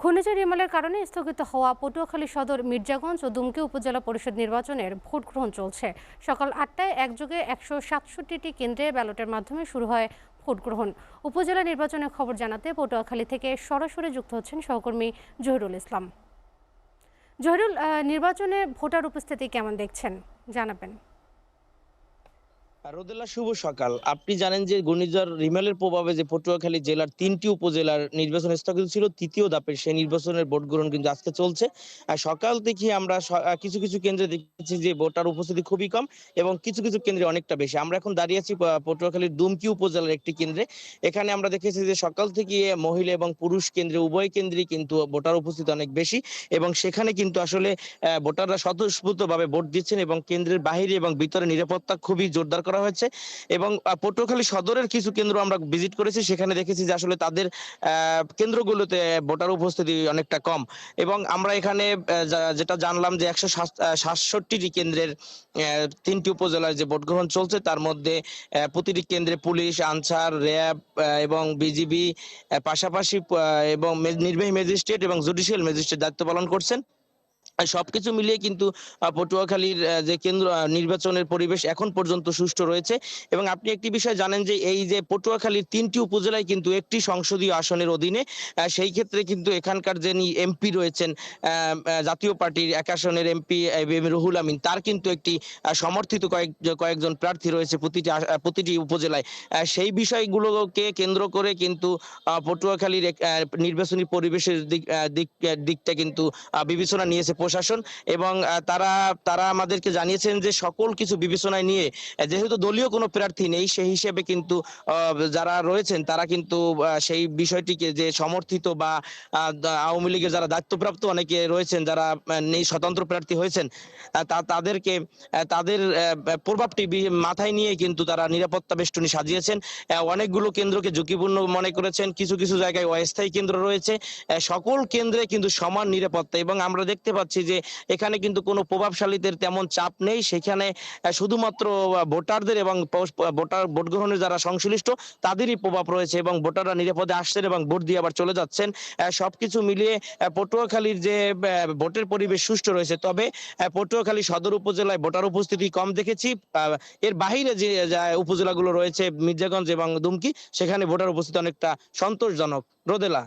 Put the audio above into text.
ঘূর্ণিঝড় রিমালের কারণে স্থগিত হওয়া পটুয়াখালী সদর, মির্জাগঞ্জ ও দুমকি উপজেলা পরিষদ নির্বাচনের ভোট গ্রহণ চলছে। সকাল ৮টায় একযোগে ১৬৭টি কেন্দ্রে ব্যালটের মাধ্যমে শুরু হয় ভোট গ্রহণ। উপজেলা নির্বাচনের খবর জানাতে পটুয়াখালী থেকে সরাসরি যুক্ত হচ্ছেন সহকর্মী জহিরুল ইসলাম। জহিরুল, নির্বাচনে ভোটার উপস্থিতি কেমন দেখছেন জানাবেন। রোদেলা, শুভ সকাল। আপনি জানেন যে ঘূর্ণিঝড় রিমেলের প্রভাবে যে পটুয়াখালী জেলার ৩টি উপজেলার নির্বাচন স্থগিত ছিল, তৃতীয় ধাপের সেই নির্বাচনের ভোট গ্রহণ কিন্তু আজকে চলছে। সকাল থেকে আমরা কিছু কিছু কেন্দ্রে দেখেছি যে ভোটার উপস্থিতি খুবই কম এবং কিছু কিছু কেন্দ্রে অনেকটা বেশি। আমরা এখন দাঁড়িয়ে আছি পটুয়াখালীর দুমকি উপজেলার একটি কেন্দ্রে। এখানে আমরা দেখেছি যে সকাল থেকে মহিলা এবং পুরুষ কেন্দ্রে উভয় কেন্দ্রেই কিন্তু ভোটার উপস্থিতি অনেক বেশি এবং সেখানে কিন্তু আসলে ভোটাররা স্বতঃস্ফূর্তভাবে ভোট দিচ্ছেন এবং কেন্দ্রের বাহিরে এবং ভিতরে নিরাপত্তা খুবই জোরদার করা হয়েছে। এবং পটুয়াখালী সদরের কিছু কেন্দ্র আমরা ভিজিট করেছি, সেখানে দেখেছি যে আসলে তাদের কেন্দ্রগুলোতে ভোটার উপস্থিতি অনেকটা কম। এবং আমরা এখানে যেটা জানলাম যে ১৬৭টি কেন্দ্রের ৩টি উপজেলায় যে ভোট গ্রহণ চলছে, তার মধ্যে প্রতিটি কেন্দ্রে পুলিশ, আনসার, র্যাব এবং বিজিবি পাশাপাশি এবং নির্বাহী ম্যাজিস্ট্রেট এবং জুডিশিয়াল ম্যাজিস্ট্রেট দায়িত্ব পালন করছেন। সবকিছু মিলিয়ে কিন্তু পটুয়াখালীর যে কেন্দ্র নির্বাচনের পরিবেশ এখন পর্যন্ত সুষ্ঠু রয়েছে। এবং আপনি একটি বিষয় জানেন যে এই যে পটুয়াখালীর ৩টি উপজেলায় কিন্তু একটি সংসদীয় আসনের অধীনে, সেই ক্ষেত্রে কিন্তু এখানকার যিনি এমপি রয়েছেন, জাতীয় পার্টির এক আসনের এমপি রুহুল আমিন, তার কিন্তু একটি সমর্থিত কয়েকজন প্রার্থী রয়েছে প্রতিটি উপজেলায়। সেই বিষয়গুলোকে কেন্দ্র করে কিন্তু পটুয়াখালীর নির্বাচনী পরিবেশের দিকটা কিন্তু বিবেচনা নিয়েছে প্রশাসন। এবং তারা তারা আমাদেরকে জানিয়েছেন যে সকল কিছু বিবেচনায় নিয়ে, যেহেতু দলীয় কোনো প্রার্থী নেই, সেই হিসেবে কিন্তু যারা রয়েছেন তারা কিন্তু সেই বিষয়টিকে যে সমর্থিত বা আওয়ামী লীগের যারা দায়িত্বপ্রাপ্ত অনেকে রয়েছেন, যারা নেই স্বতন্ত্র প্রার্থী হয়েছেন, তাদেরকে তাদের প্রভাবটি মাথায় নিয়ে কিন্তু তারা নিরাপত্তা বেষ্টনী সাজিয়েছেন। অনেকগুলো কেন্দ্রকে ঝুঁকিপূর্ণ মনে করেছেন, কিছু কিছু জায়গায় অস্থায়ী কেন্দ্র রয়েছে। সকল কেন্দ্রে কিন্তু সমান নিরাপত্তা। এবং আমরা দেখতে পাচ্ছি যে এখানে কিন্তু কোনো প্রভাবশালীদের তেমন চাপ নেই। সেখানে শুধুমাত্র ভোটারদের এবং ভোট গ্রহণে যারা সংশ্লিষ্ট তাদেরই প্রভাব রয়েছে এবং ভোটাররা নিরাপদে আসছেন এবং ভোট দিয়ে আবার চলে যাচ্ছেন। সবকিছু মিলিয়ে পটুয়াখালীর যে ভোটের পরিবেশ সুষ্ঠু রয়েছে। তবে পটুয়াখালী সদর উপজেলায় ভোটার উপস্থিতি কম দেখেছি। এর বাহিরে যে উপজেলাগুলো রয়েছে, মির্জাগঞ্জ এবং দুমকি, সেখানে ভোটার উপস্থিতি অনেকটা সন্তোষজনক। রোদেলা।